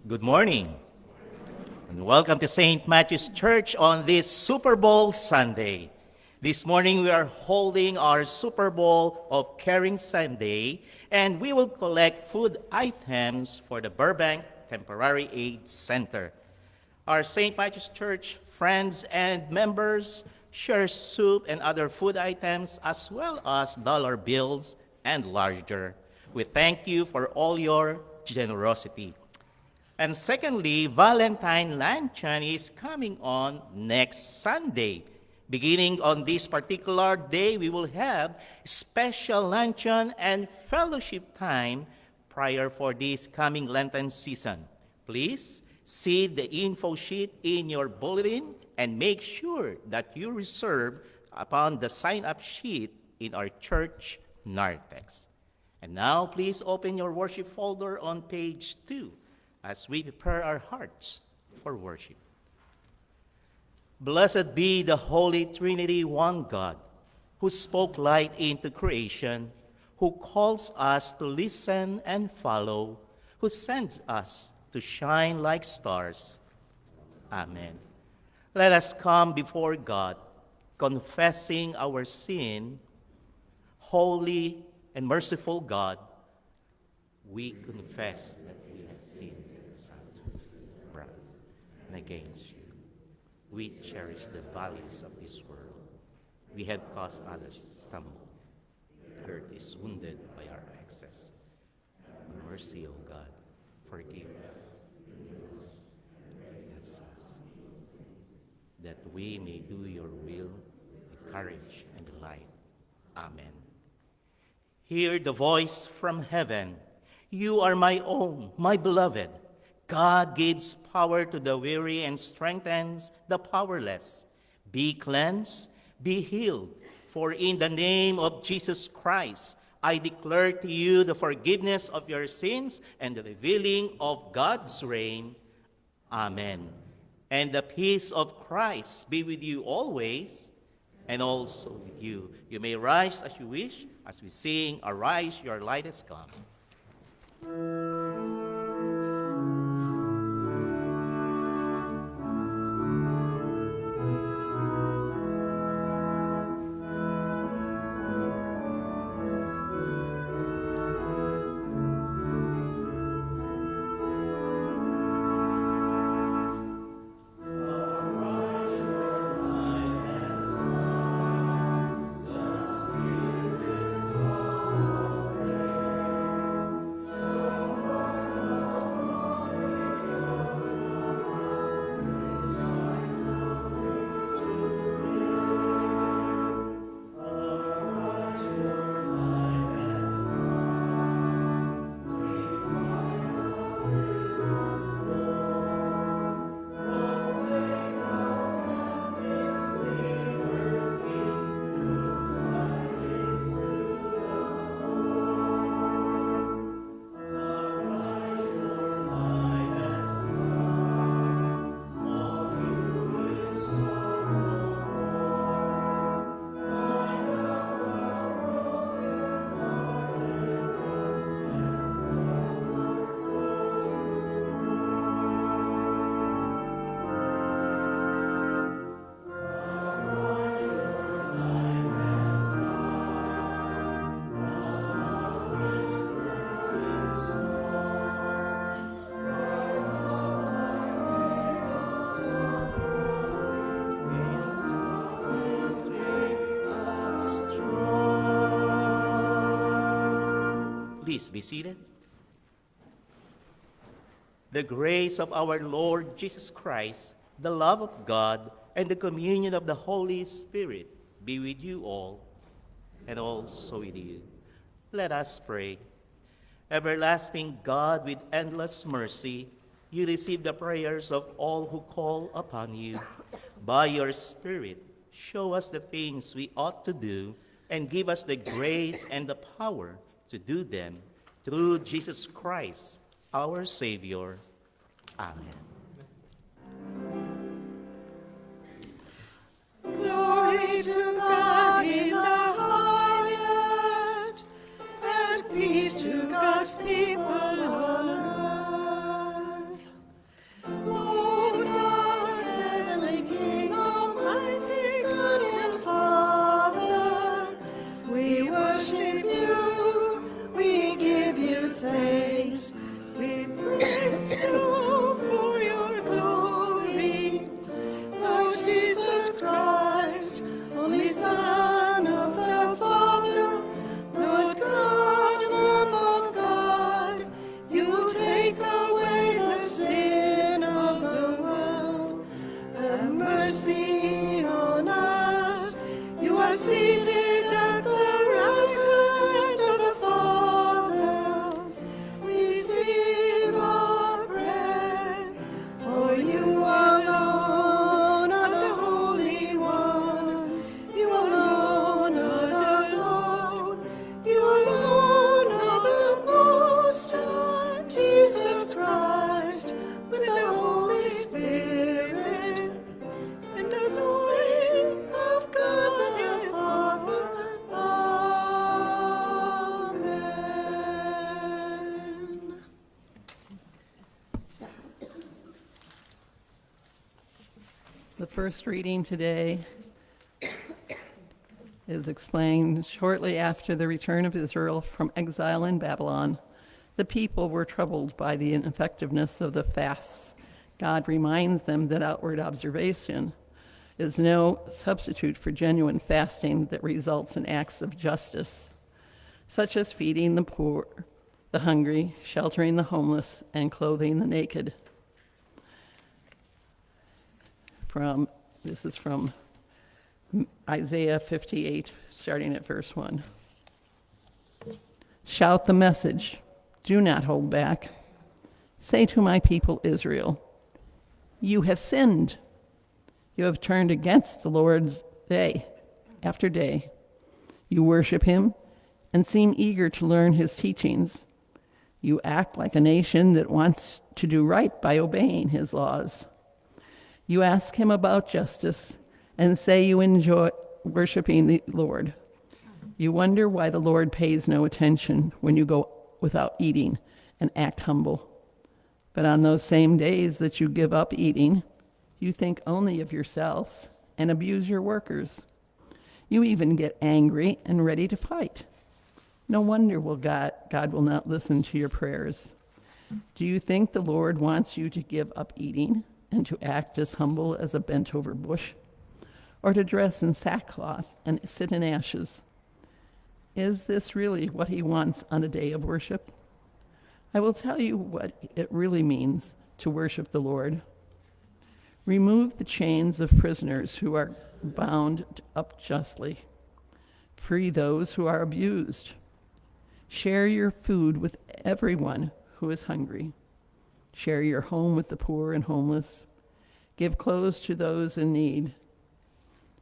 Good morning, and welcome to St. Matthew's Church on this Super Bowl Sunday. This morning we are holding our Super Bowl of Caring Sunday, and we will collect food items for the Burbank Temporary Aid Center. Our St. Matthew's Church friends and members share soup and other food items as well as dollar bills and larger. We thank you for all your generosity. And secondly, Valentine Luncheon is coming on next Sunday. Beginning on this particular day, we will have special luncheon and fellowship time prior for this coming Lenten season. Please see the info sheet in your bulletin and make sure that you reserve upon the sign-up sheet in our church narthex. And now, please open your worship folder on page 2. As we prepare our hearts for worship. Blessed be the Holy Trinity, one God, who spoke light into creation, who calls us to listen and follow, who sends us to shine like stars. Amen. Let us come before God, confessing our sin. Holy and merciful God, we confess that we have sinned and against you. We cherish the values of this world. We have caused others to stumble. Earth is wounded by our excess. Have mercy, O God, forgive us, yes, that we may do your will with courage and delight. Amen. Hear the voice from heaven. You are my own, my beloved. God gives power to the weary and strengthens the powerless. Be cleansed, be healed, for in the name of Jesus Christ, I declare to you the forgiveness of your sins and the revealing of God's reign. Amen. And the peace of Christ be with you always, and also with you. You may rise as you wish, as we sing, Arise, your light has come. Please be seated. The grace of our Lord Jesus Christ, the love of God, and the communion of the Holy Spirit be with you all, and also with you. Let us pray. Everlasting God, with endless mercy, you receive the prayers of all who call upon you. By your Spirit, show us the things we ought to do, and give us the grace and the power to do them, through Jesus Christ, our Savior. Amen. Glory to God in the highest, and peace to God's people on earth. Son of the Father, Lord God, Lamb of God, you take away the sin of the world. Have mercy on us. You are seated at the right hand of the Father. Receive our prayer, for you alone are the Holy One. You alone are the Lord. You alone are the Most High. Jesus Christ, with the Holy Spirit, in the glory of God the Father. Amen. The first reading today is explained shortly after the return of Israel from exile in Babylon. The people were troubled by the ineffectiveness of the fasts. God reminds them that outward observation is no substitute for genuine fasting that results in acts of justice, such as feeding the poor, the hungry, sheltering the homeless, and clothing the naked. This is from Isaiah 58, starting at verse 1. Shout the message. Do not hold back. Say to my people Israel, you have sinned. You have turned against the Lord's day after day. You worship him and seem eager to learn his teachings. You act like a nation that wants to do right by obeying his laws. You ask him about justice and say you enjoy worshiping the Lord. You wonder why the Lord pays no attention when you go without eating and act humble. But on those same days that you give up eating, you think only of yourselves and abuse your workers. You even get angry and ready to fight. No wonder God will not listen to your prayers. Do you think the Lord wants you to give up eating and to act as humble as a bent-over bush, or to dress in sackcloth and sit in ashes? Is this really what he wants on a day of worship? I will tell you what it really means to worship the Lord. Remove the chains of prisoners who are bound up justly. Free those who are abused. Share your food with everyone who is hungry. Share your home with the poor and homeless. Give clothes to those in need.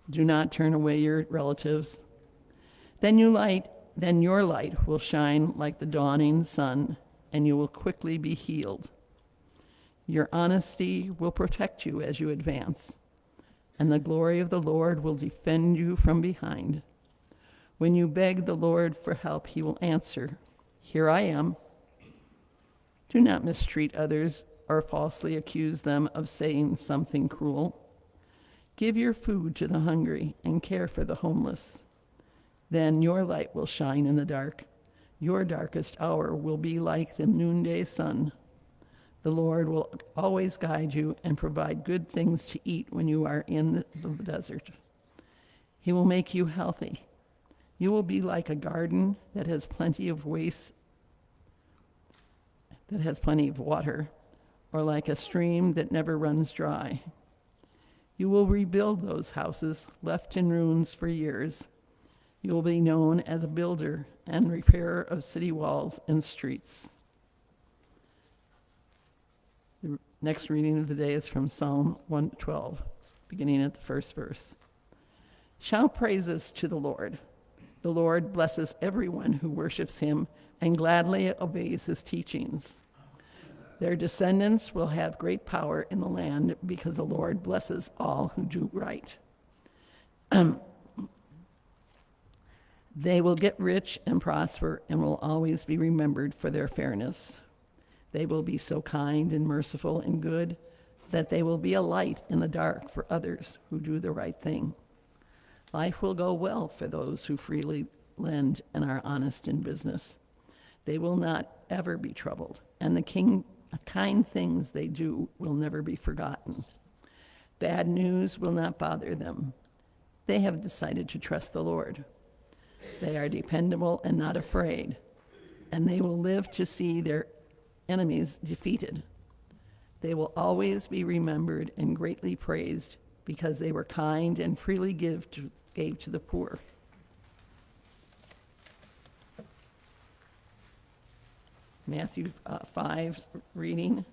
Do not turn away your relatives. Then your light will shine like the dawning sun, and you will quickly be healed. Your honesty will protect you as you advance, and the glory of the Lord will defend you from behind. When you beg the Lord for help, he will answer, "Here I am." Do not mistreat others or falsely accuse them of saying something cruel. Give your food to the hungry and care for the homeless. Then your light will shine in the dark. Your darkest hour will be like the noonday sun. The Lord will always guide you and provide good things to eat when you are in the desert. He will make you healthy. You will be like a garden that has plenty of water, or like a stream that never runs dry. You will rebuild those houses left in ruins for years. You will be known as a builder and repairer of city walls and streets. The next reading of the day is from Psalm 112, beginning at the first verse. Shout praises to the Lord. The Lord blesses everyone who worships him and gladly obeys his teachings. Their descendants will have great power in the land because the Lord blesses all who do right. They will get rich and prosper and will always be remembered for their fairness. They will be so kind and merciful and good that they will be a light in the dark for others who do the right thing. Life will go well for those who freely lend and are honest in business. They will not ever be troubled, and the kind things they do will never be forgotten. Bad news will not bother them. They have decided to trust the Lord. They are dependable and not afraid, and they will live to see their enemies defeated. They will always be remembered and greatly praised because they were kind and freely gave to the poor. Matthew 5 reading,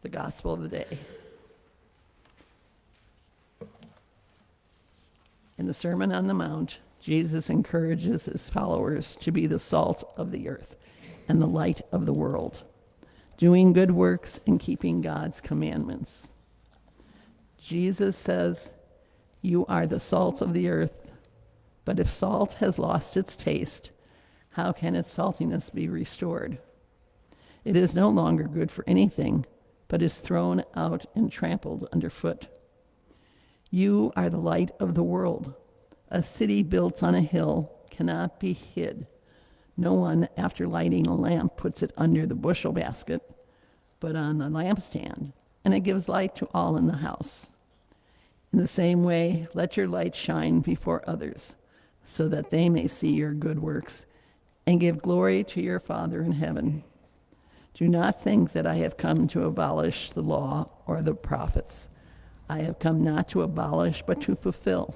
the Gospel of the day. In the Sermon on the Mount, Jesus encourages his followers to be the salt of the earth and the light of the world, doing good works and keeping God's commandments. Jesus says, "You are the salt of the earth, but if salt has lost its taste, how can its saltiness be restored? It is no longer good for anything, but is thrown out and trampled underfoot. You are the light of the world. A city built on a hill cannot be hid. No one, after lighting a lamp, puts it under the bushel basket, but on the lampstand, and it gives light to all in the house. In the same way, let your light shine before others, so that they may see your good works and give glory to your Father in heaven. Do not think that I have come to abolish the law or the prophets. I have come not to abolish, but to fulfill.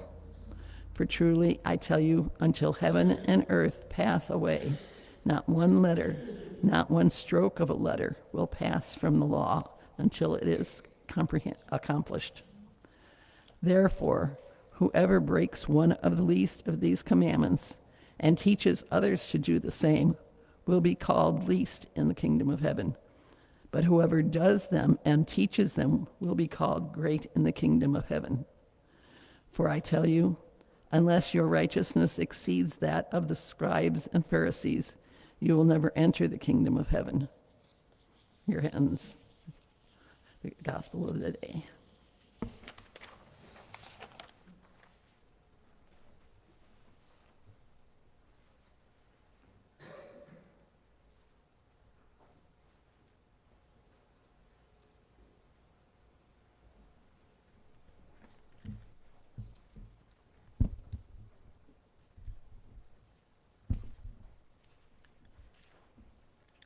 For truly, I tell you, until heaven and earth pass away, not one letter, not one stroke of a letter will pass from the law until it is accomplished. Therefore, whoever breaks one of the least of these commandments and teaches others to do the same will be called least in the kingdom of heaven. But whoever does them and teaches them will be called great in the kingdom of heaven. For I tell you, unless your righteousness exceeds that of the scribes and Pharisees, you will never enter the kingdom of heaven." Here ends the Gospel of the day.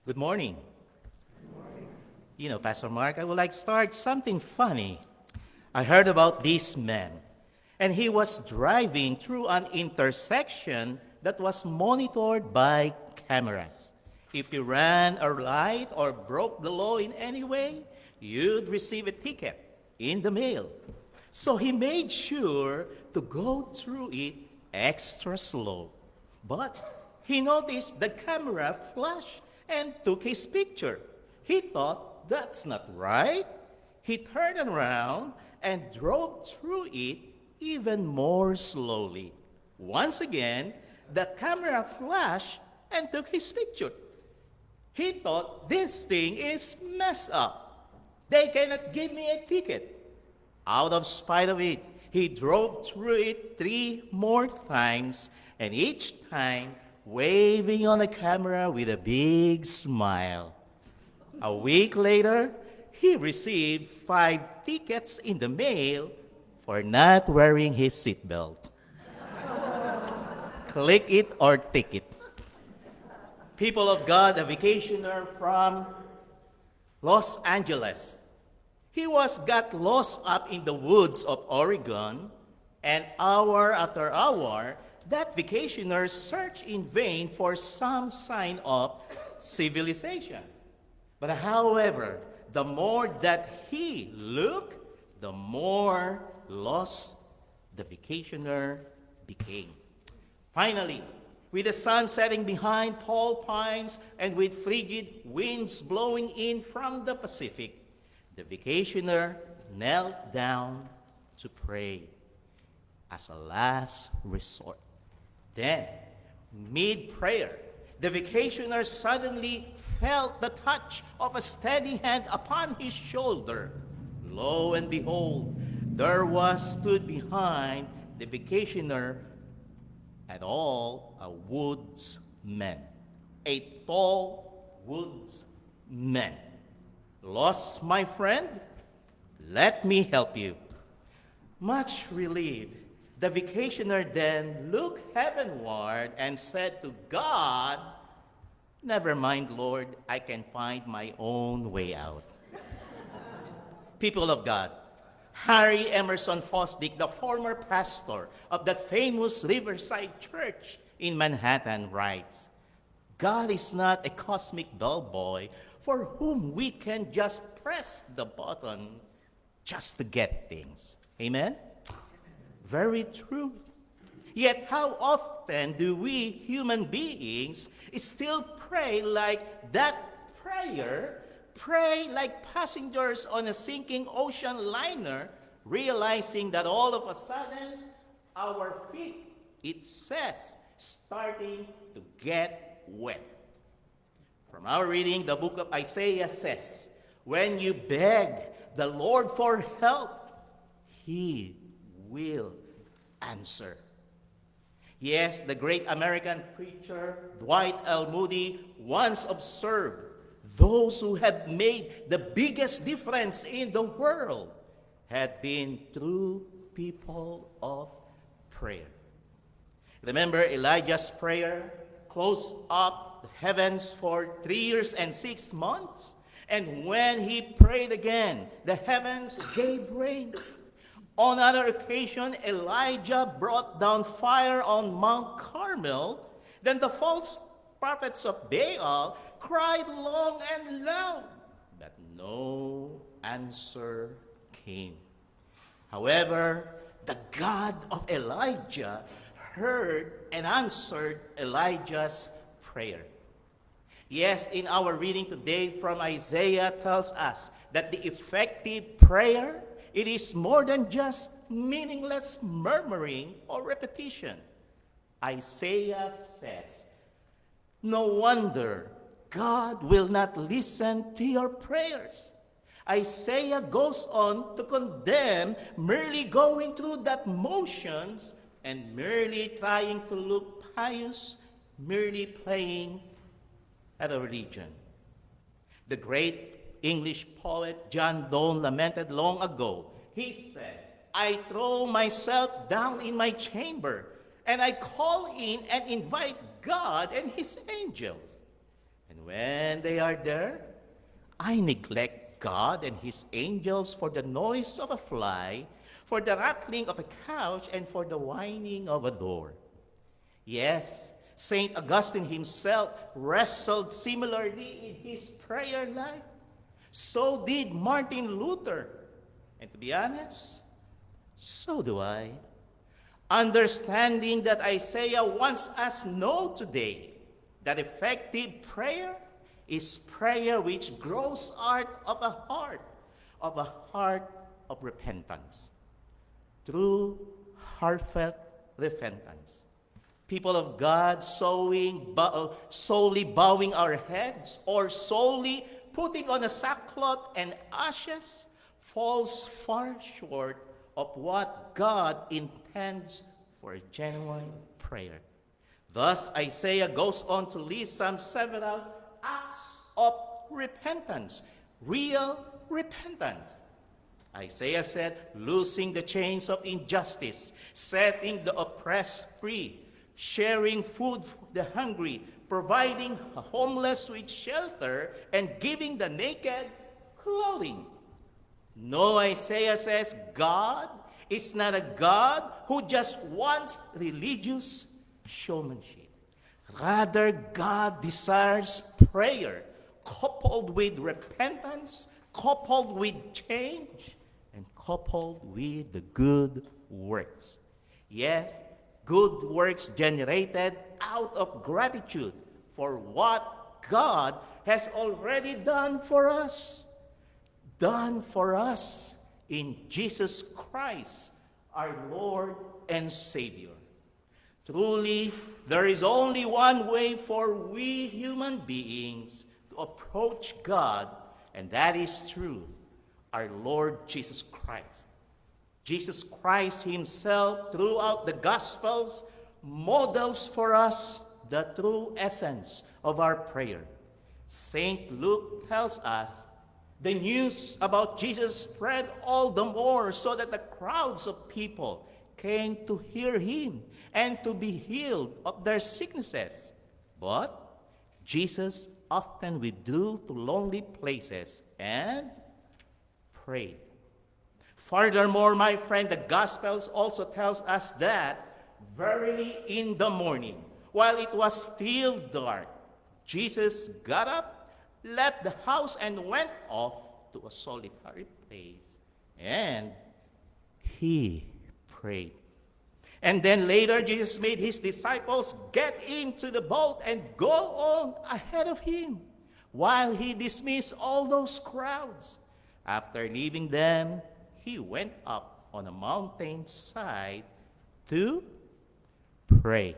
Good morning. Pastor Mark, I would like to start something funny. I heard about this man, and he was driving through an intersection that was monitored by cameras. If you ran a light or broke the law in any way, you'd receive a ticket in the mail. So he made sure to go through it extra slow. But he noticed the camera flash and took his picture. He thought, that's not right. He turned around and drove through it even more slowly. Once again, the camera flashed and took his picture. He thought, this thing is messed up. They cannot give me a ticket. Out of spite of it, he drove through it 3 more times, and each time waving on the camera with a big smile. A week later, he received 5 tickets in the mail for not wearing his seatbelt. Click it or tick it. People of God, a vacationer from Los Angeles. He got lost up in the woods of Oregon, and hour after hour, that vacationer searched in vain for some sign of civilization. But however, the more that he looked, the more lost the vacationer became. Finally, with the sun setting behind tall pines and with frigid winds blowing in from the Pacific, the vacationer knelt down to pray as a last resort. Then, mid-prayer, the vacationer suddenly felt the touch of a steady hand upon his shoulder. Lo and behold, there stood behind the vacationer at all a woodsman, a tall woodsman. Lost, my friend? Let me help you. Much relieved, The vacationer then looked heavenward and said to God, "Never mind, Lord, I can find my own way out." People of God, Harry Emerson Fosdick, the former pastor of that famous Riverside Church in Manhattan, writes, "God is not a cosmic doll boy for whom we can just press the button just to get things." Amen? Very true. Yet how often do we human beings still pray like that prayer, pray like passengers on a sinking ocean liner, realizing that all of a sudden our feet, it says, starting to get wet. From our reading, the book of Isaiah says, when you beg the Lord for help, He will answer. Yes, the great American preacher Dwight L. Moody once observed, those who have made the biggest difference in the world had been true people of prayer. Remember Elijah's prayer? Closed up the heavens for 3 years and 6 months. And when he prayed again, the heavens gave rain. On another occasion, Elijah brought down fire on Mount Carmel. Then the false prophets of Baal cried long and loud, but no answer came. However, the God of Elijah heard and answered Elijah's prayer. Yes, in our reading today from Isaiah tells us that the effective prayer, it is more than just meaningless murmuring or repetition. Isaiah says, "No wonder God will not listen to your prayers." Isaiah goes on to condemn merely going through that motions and merely trying to look pious, merely playing at a religion. The great English poet John Donne lamented long ago. He said, "I throw myself down in my chamber, and I call in and invite God and His angels. And when they are there, I neglect God and His angels for the noise of a fly, for the rattling of a couch, and for the whining of a door." Yes, St. Augustine himself wrestled similarly in his prayer life. So did Martin Luther. And to be honest, so do I. Understanding that Isaiah wants us to know today that effective prayer is prayer which grows out of a heart of repentance. True, heartfelt repentance. People of God solely bowing our heads or solely putting on a sackcloth and ashes falls far short of what God intends for a genuine prayer. Thus, Isaiah goes on to list some several acts of repentance, real repentance. Isaiah said, loosing the chains of injustice, setting the oppressed free, sharing food for the hungry, providing the homeless with shelter, and giving the naked clothing. No, Isaiah says, God is not a God who just wants religious showmanship. Rather, God desires prayer coupled with repentance, coupled with change, and coupled with the good works. Yes, good works generated out of gratitude for what God has already done for us. Done for us in Jesus Christ, our Lord and Savior. Truly, there is only one way for we human beings to approach God, and that is through our Lord Jesus Christ. Jesus Christ himself, throughout the Gospels, models for us the true essence of our prayer. St. Luke tells us the news about Jesus spread all the more so that the crowds of people came to hear him and to be healed of their sicknesses. But Jesus often withdrew to lonely places and prayed. Furthermore, my friend, the Gospels also tells us that verily in the morning, while it was still dark, Jesus got up, left the house, and went off to a solitary place. And he prayed. And then later, Jesus made his disciples get into the boat and go on ahead of him while he dismissed all those crowds. After leaving them, he went up on a mountainside to pray.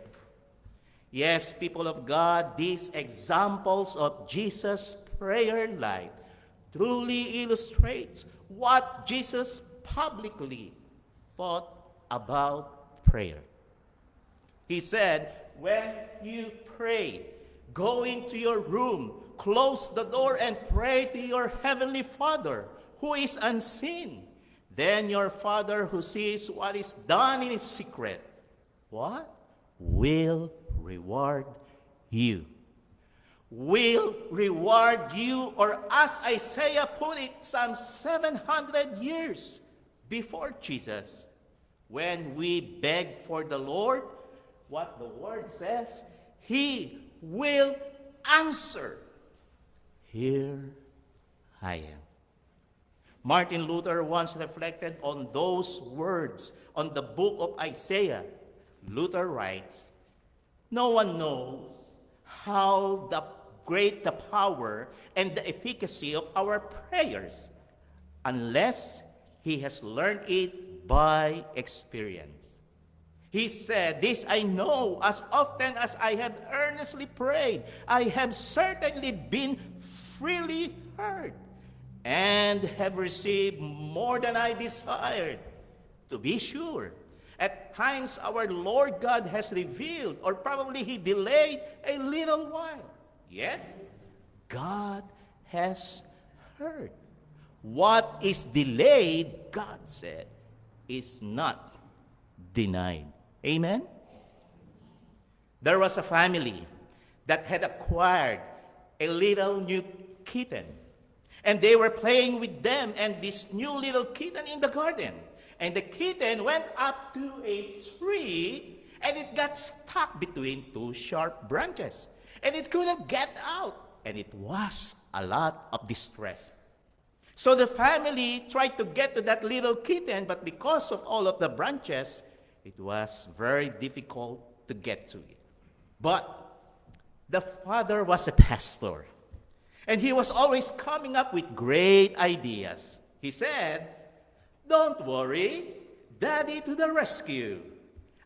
Yes, people of God, these examples of Jesus' prayer life truly illustrates what Jesus publicly thought about prayer. He said, when you pray, go into your room, close the door, and pray to your heavenly Father who is unseen. Then your Father who sees what is done in secret, what? Will reward you. Will reward you, or as Isaiah put it, some 700 years before Jesus, when we beg for the Lord, what the word says, he will answer, here I am. Martin Luther once reflected on those words on the book of Isaiah. Luther writes, no one knows how great the power and the efficacy of our prayers unless he has learned it by experience. He said, this I know, as often as I have earnestly prayed, I have certainly been freely heard and have received more than I desired. To be sure, at times our Lord God has revealed, or probably he delayed a little while. Yet, God has heard. What is delayed, God said, is not denied. Amen? There was a family that had acquired a little new kitten. And they were playing with them and this new little kitten in the garden. And the kitten went up to a tree and it got stuck between two sharp branches. And it couldn't get out. And it was a lot of distress. So the family tried to get to that little kitten, but because of all of the branches, it was very difficult to get to it. But the father was a pastor. And he was always coming up with great ideas. He said, don't worry, Daddy to the rescue.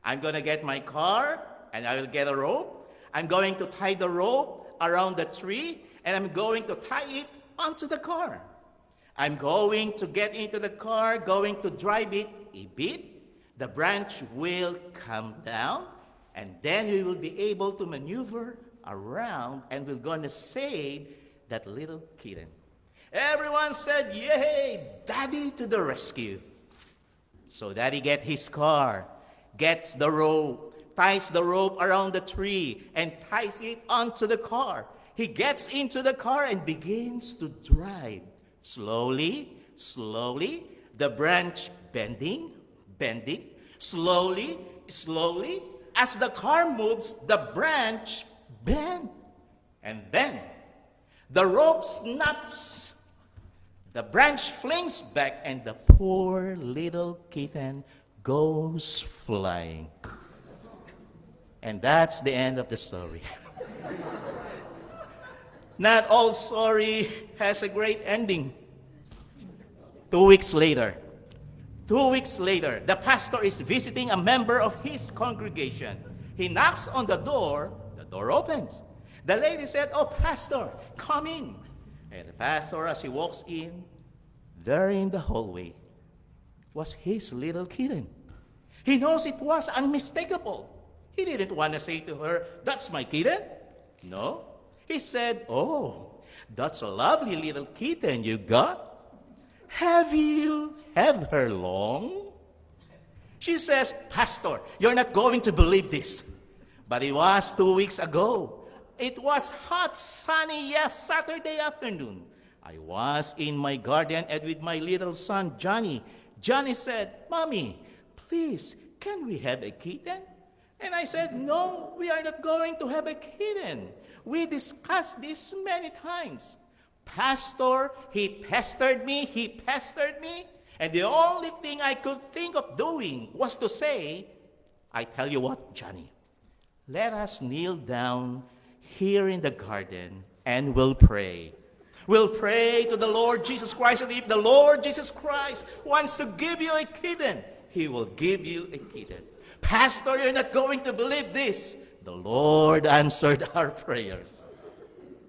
I'm going to get my car and I will get a rope. I'm going to tie the rope around the tree and I'm going to tie it onto the car. I'm going to get into the car, going to drive it a bit. The branch will come down and then we will be able to maneuver around and we're going to save that little kitten. Everyone said, yay, Daddy to the rescue. So Daddy gets his car, gets the rope, ties the rope around the tree, and ties it onto the car. He gets into the car and begins to drive. Slowly, slowly, the branch bending, slowly, slowly. As the car moves, the branch bends. And then the rope snaps, the branch flings back, and the poor little kitten goes flying. And that's the end of the story. Not all story has a great ending. 2 weeks later, the pastor is visiting a member of his congregation. He knocks on the door opens. The lady said, oh, pastor, come in. And the pastor, as he walks in, there in the hallway was his little kitten. He knows it was unmistakable. He didn't want to say to her, that's my kitten. No. He said, oh, that's a lovely little kitten you got. Have you had her long? She says, Pastor, you're not going to believe this. But it was 2 weeks ago. It was hot, sunny, yes, Saturday afternoon. I was in my garden and with my little son, Johnny. Johnny said, Mommy, please, can we have a kitten? And I said, no, we are not going to have a kitten. We discussed this many times. Pastor, he pestered me. And the only thing I could think of doing was to say, I tell you what, Johnny, let us kneel down here in the garden and we'll pray. We'll pray to the Lord Jesus Christ, and if the Lord Jesus Christ wants to give you a kitten, he will give you a kitten. Pastor, you're not going to believe this. The Lord answered our prayers.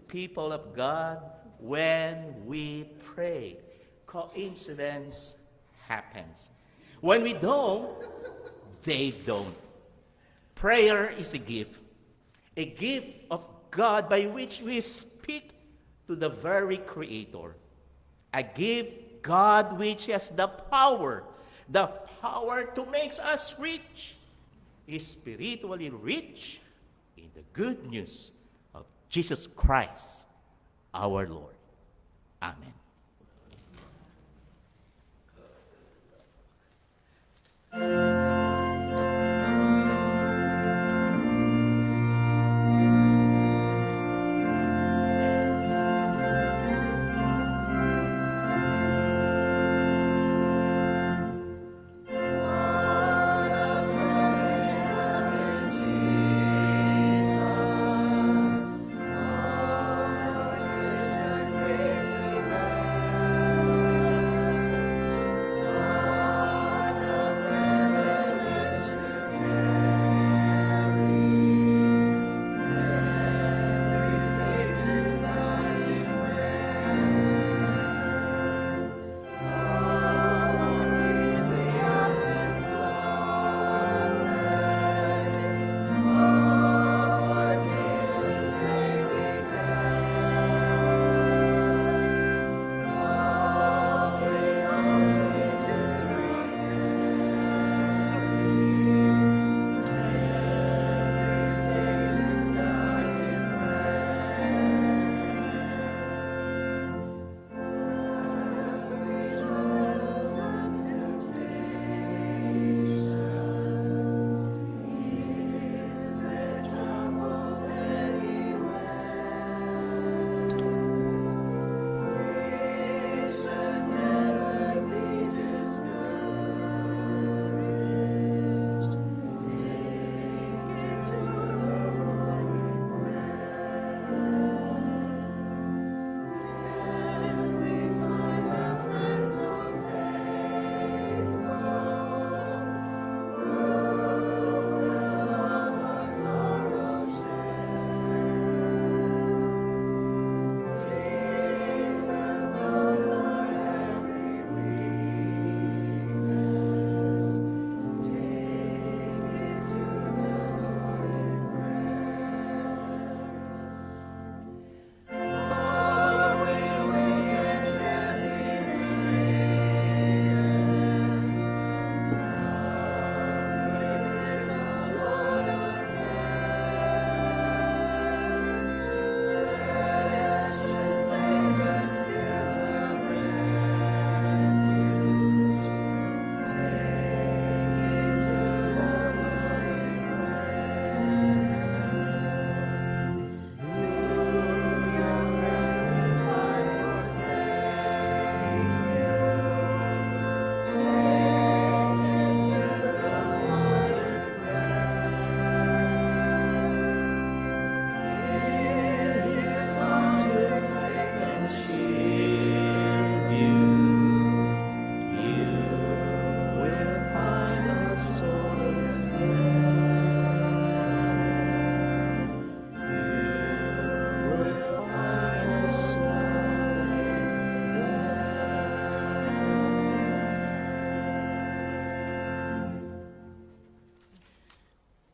People of God, when we pray, coincidence happens. When we don't, they don't. Prayer is a gift of God by which we speak to the very Creator. A gift, God, which has the power to make us rich, is spiritually rich in the good news of Jesus Christ, our Lord. Amen.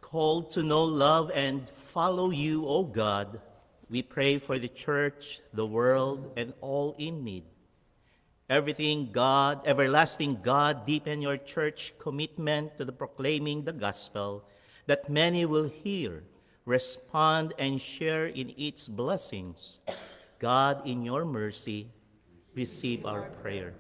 Called to know, love, and follow you, O God, we pray for the church, the world, and all in need. Everlasting God, deepen your church commitment to the proclaiming the gospel, that many will hear, respond, and share in its blessings. God, in your mercy, receive our prayer.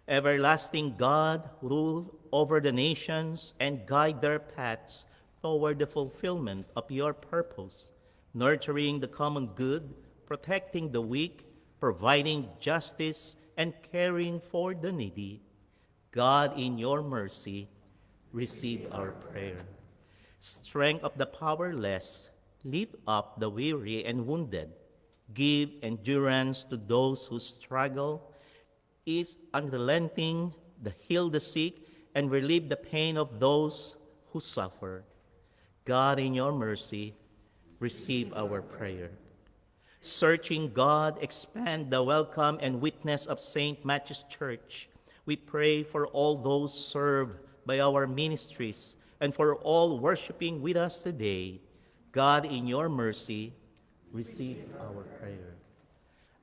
Everlasting God, rule over the nations and guide their paths toward the fulfillment of your purpose, nurturing the common good, protecting the weak, providing justice, and caring for the needy. God, in your mercy, receive our prayer. Strength of the powerless, lift up the weary and wounded. Give endurance to those who struggle, is unrelenting, heal the sick, and relieve the pain of those who suffer. God, in your mercy, receive our prayer. Searching God, expand the welcome and witness of St. Matthew's Church. We pray for all those served by our ministries and for all worshiping with us today. God, in your mercy, receive our prayer.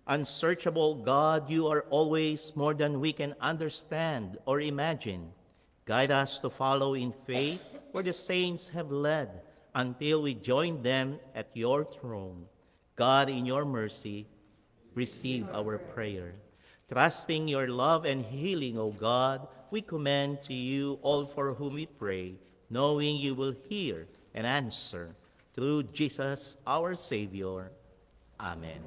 Unsearchable God, you are always more than we can understand or imagine. Guide us to follow in faith where the saints have led until we join them at your throne. God, in your mercy, receive our prayer. Trusting your love and healing, O God, we commend to you all for whom we pray, knowing you will hear and answer. Through Jesus, our Savior. Amen.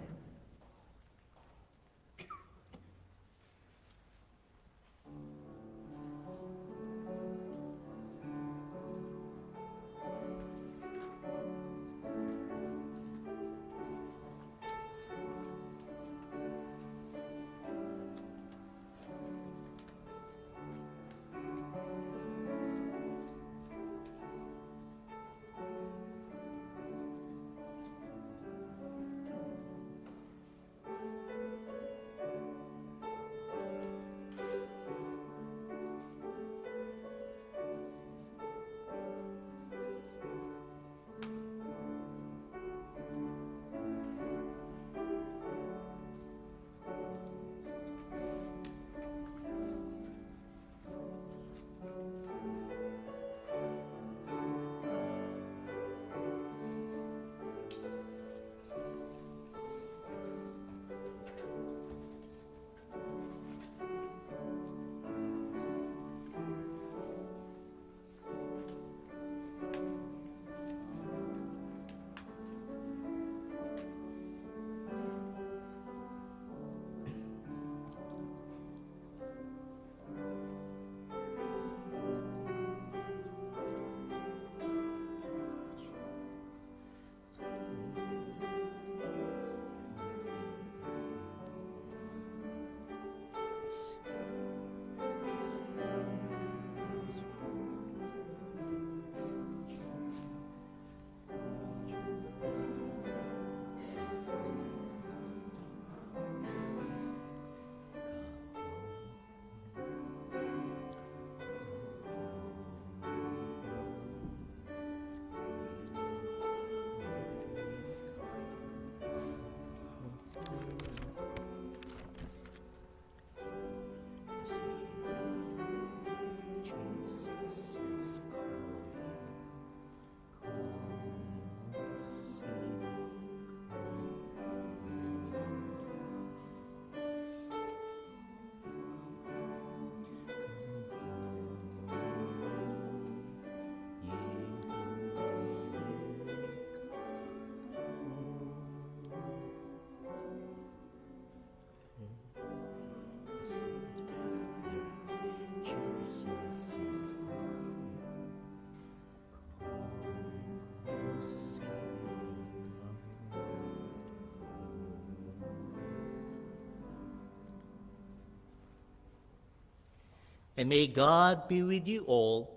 And may God be with you all,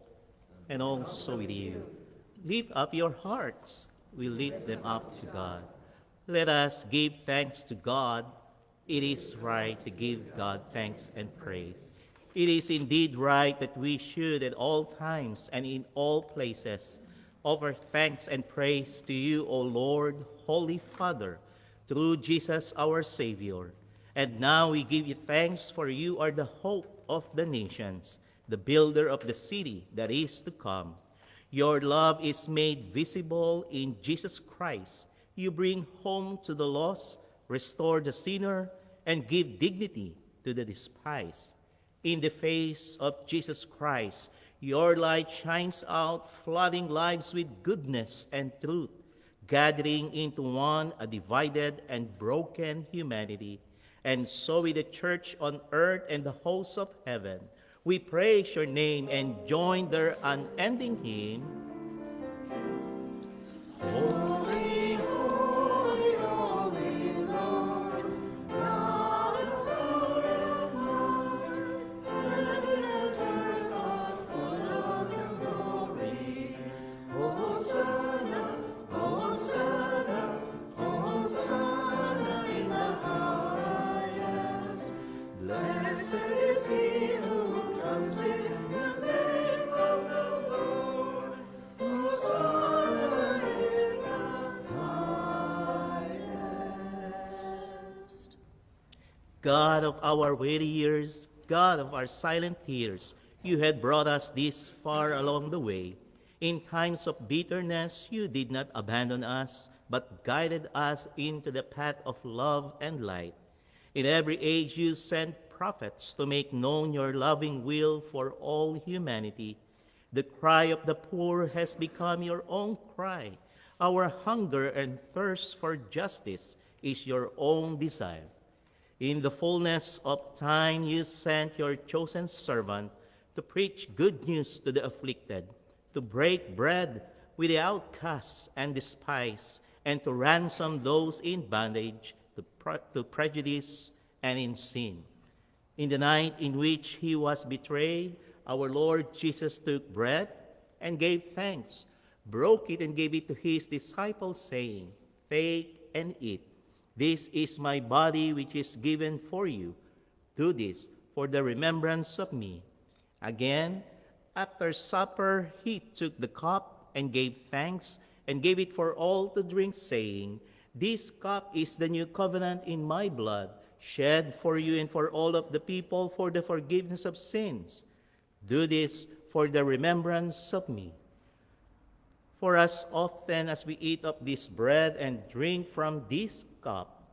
and also with you. Lift up your hearts. We lift them up to God. Let us give thanks to God. It is right to give God thanks and praise. It is indeed right that we should at all times and in all places offer thanks and praise to you, O Lord, Holy Father, through Jesus our Savior. And now we give you thanks, for you are the hope of the nations, the builder of the city that is to come. Your love is made visible in Jesus Christ. You bring home to the lost, restore the sinner, and give dignity to the despised. In the face of Jesus Christ, your light shines out, flooding lives with goodness and truth, gathering into one a divided and broken humanity. And so with the church on earth and the hosts of heaven, we praise your name and join their unending hymn. Holy, holy, holy Lord, God of power and might, heaven and earth are full of your glory. Hosanna, Hosanna, Hosanna in the highest. Blessed is he who comes in the name of the Lord. Hosanna in the highest. God of our weary years, God of our silent tears, you had brought us this far along the way. In times of bitterness, you did not abandon us, but guided us into the path of love and light. In every age, you sent prophets to make known your loving will for all humanity. The cry of the poor has become your own cry. Our hunger and thirst for justice is your own desire. In the fullness of time, you sent your chosen servant to preach good news to the afflicted, to break bread with the outcasts and despised, and to ransom those in bondage to prejudice and in sin. In the night in which he was betrayed, our Lord Jesus took bread and gave thanks, broke it and gave it to his disciples, saying, "Take and eat. This is my body which is given for you. Do this for the remembrance of me." Again, after supper, he took the cup and gave thanks and gave it for all to drink, saying, "This cup is the new covenant in my blood, shed for you and for all of the people for the forgiveness of sins. Do this for the remembrance of me." For as often as we eat of this bread and drink from this cup,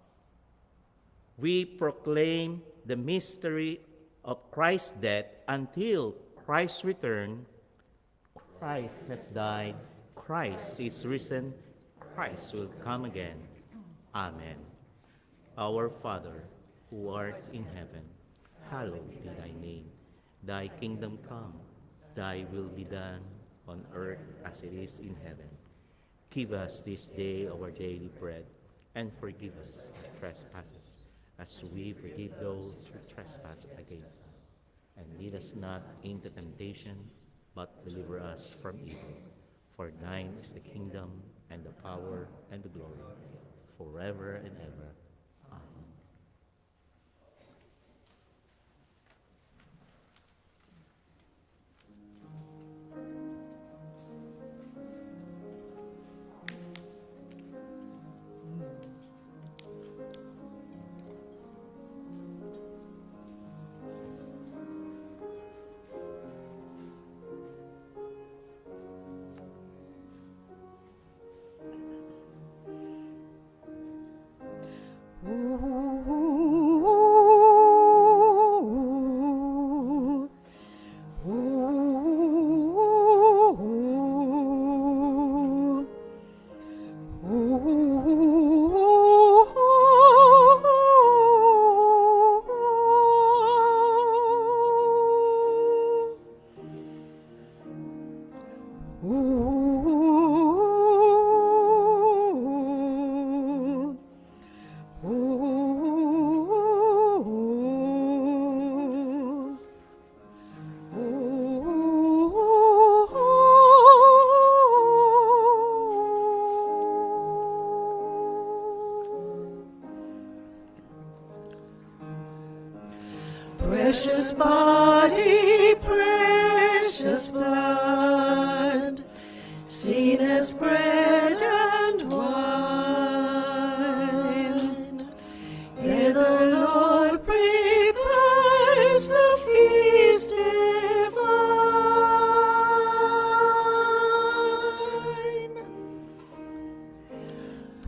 we proclaim the mystery of Christ's death until Christ's return. Christ has died, Christ is risen, Christ will come again. Amen. Our Father, who art in heaven, hallowed be thy name. Thy kingdom come, thy will be done on earth as it is in heaven. Give us this day our daily bread, and forgive us our trespasses, as we forgive those who trespass against us. And lead us not into temptation, but deliver us from evil. For thine is the kingdom, and the power, and the glory, forever and ever. Amen. Precious body, precious blood, seen as bread and wine. There the Lord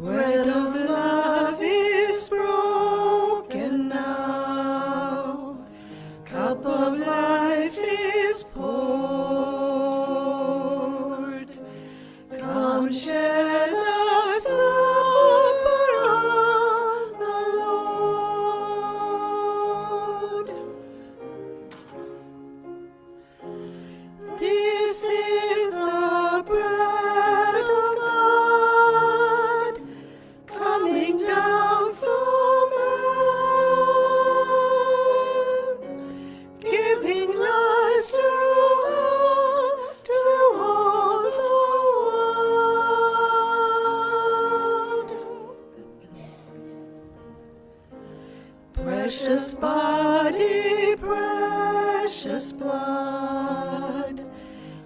Bread of love is broken now, cup of life is poured. Come share the supper of the Lord. This is the bread of God, coming down from heaven, giving life to us, to all the world. Precious body, precious blood,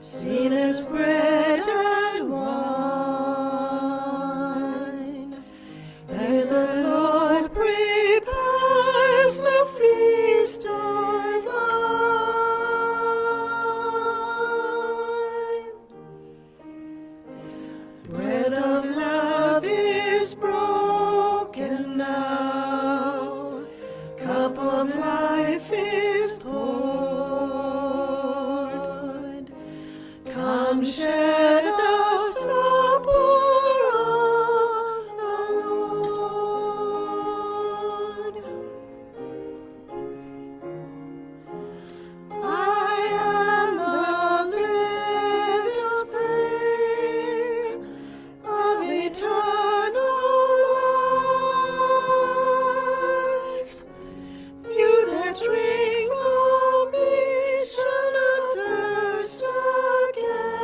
seen as bread and wine. There the Lord prepares the feast divine. Bread of love is broken now, cup of life is poured. Come share the supper of the Lord. I am the living spring of eternal life. You that drink from me shall not thirst again.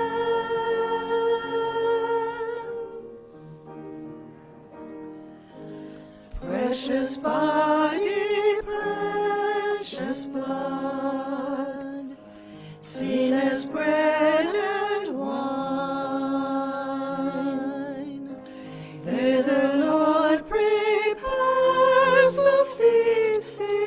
Precious body, precious blood, seen as bread and wine. There the Lord prepares the feast divine.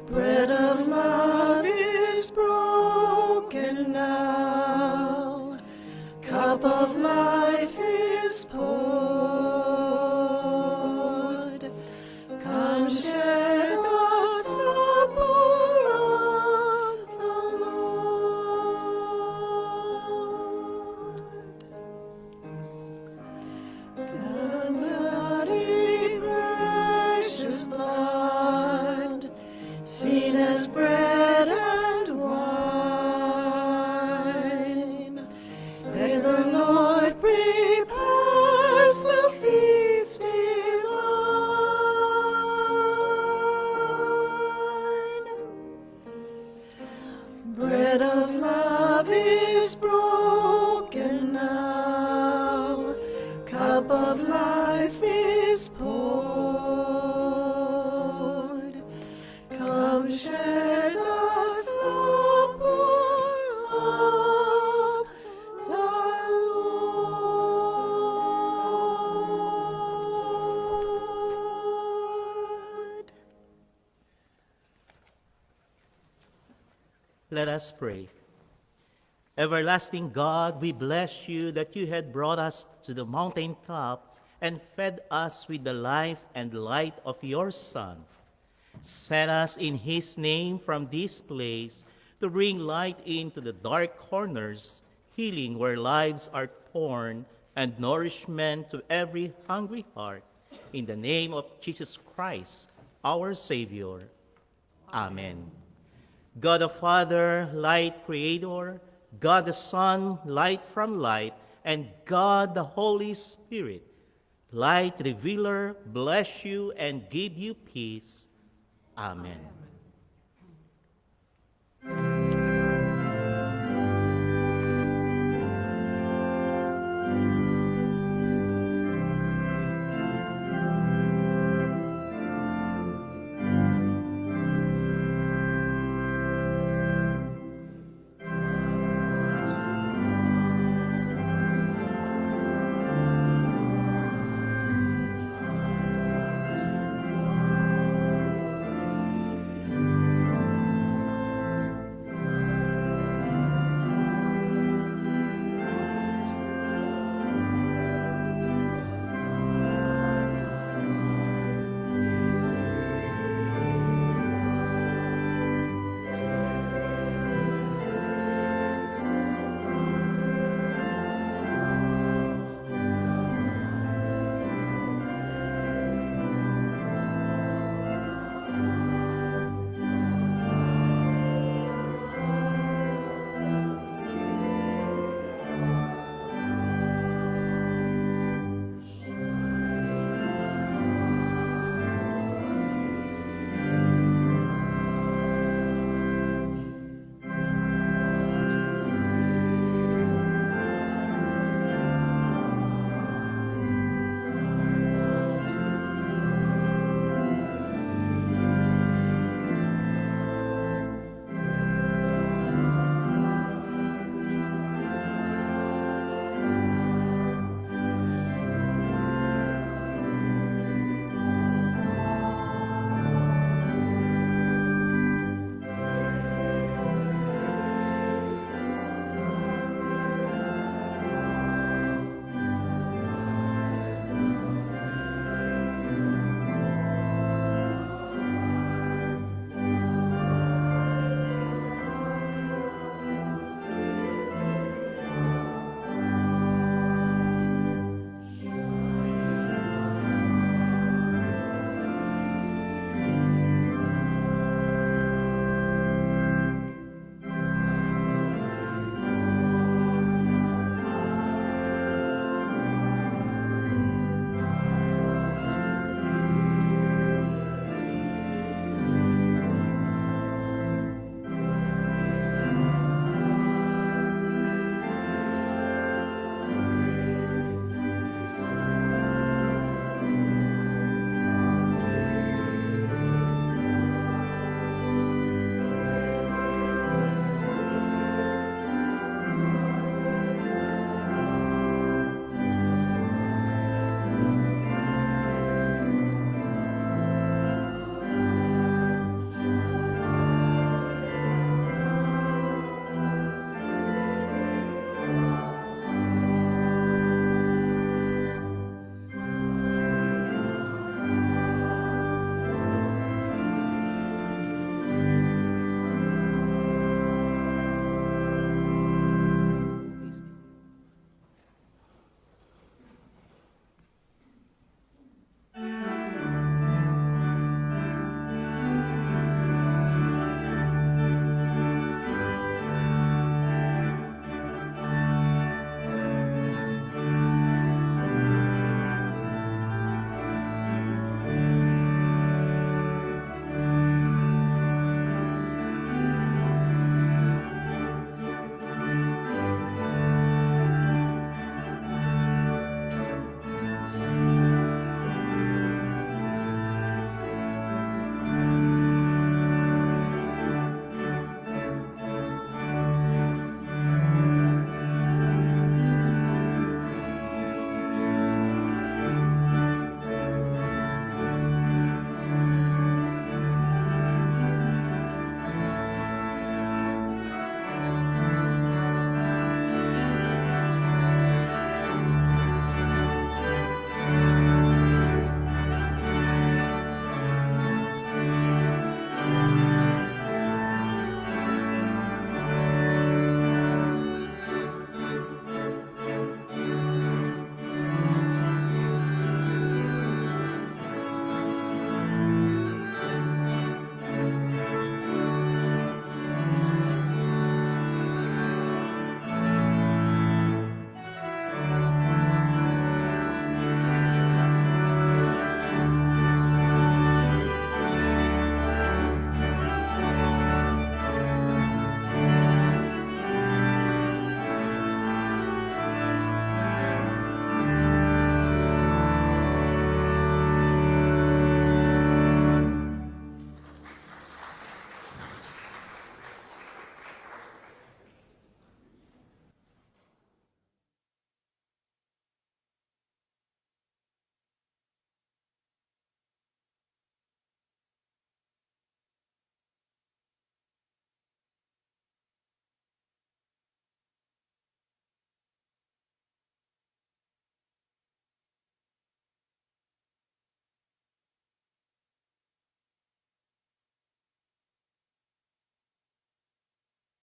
Bread of love is broken now, cup of life is poured. Come share the supper of the Lord. Bloody, precious blood, seen as bread and wine. There the Lord prepares the feast divine. Bread of love is broken now, cup of life is poured. Come share the supper of the Lord. Let us pray. Everlasting God, we bless you that you had brought us to the mountaintop and fed us with the life and light of your Son. Send us in his name from this place to bring light into the dark corners, healing where lives are torn, and nourishment to every hungry heart. In the name of Jesus Christ, our Savior. Amen. God the Father, light creator, God the Son, light from light, and God the Holy Spirit, light revealer, bless you and give you peace. Amen.